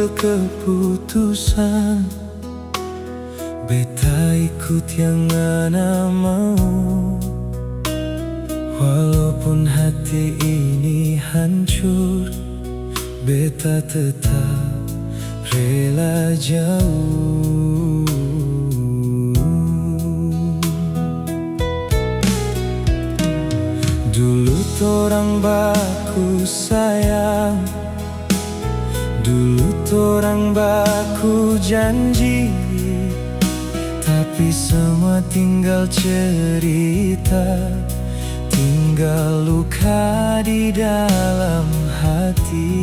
ambil keputusan, beta ikut yang ana mau. Walaupun hati ini hancur, beta tetap rela jauh. Dulu torang baku sayang, dulu torang baku janji, tapi semua tinggal cerita, tinggal luka di dalam hati.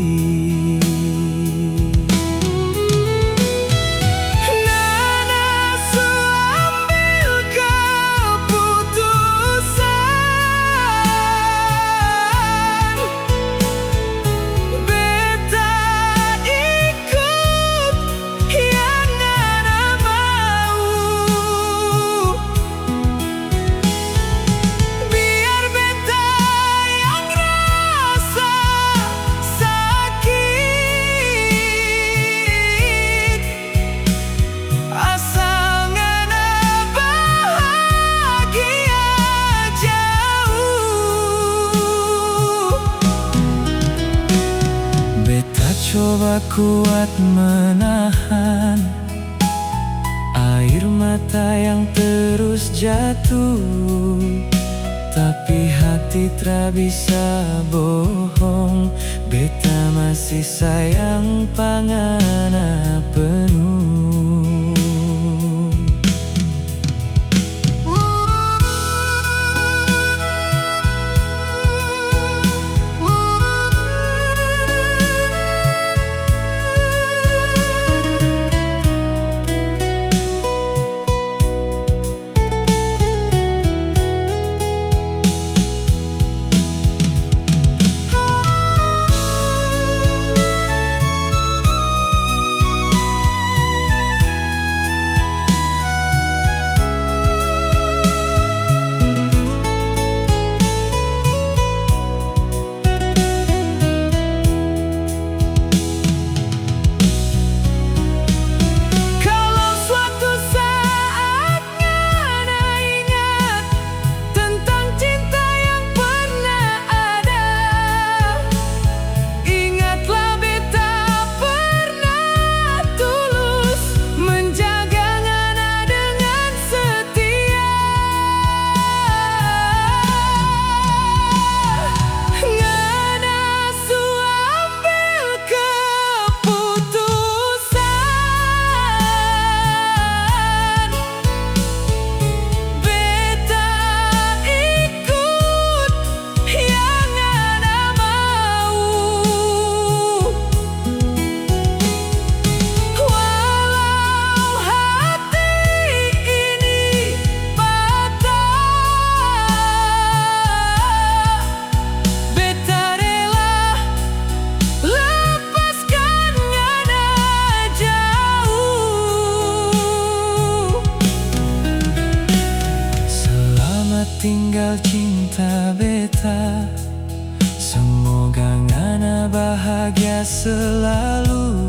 Coba kuat menahan air mata yang terus jatuh, tapi hati tak bisa bohong. Beta masih sayang pangana penuh. Tinggal cinta beta, semoga ngana bahagia selalu.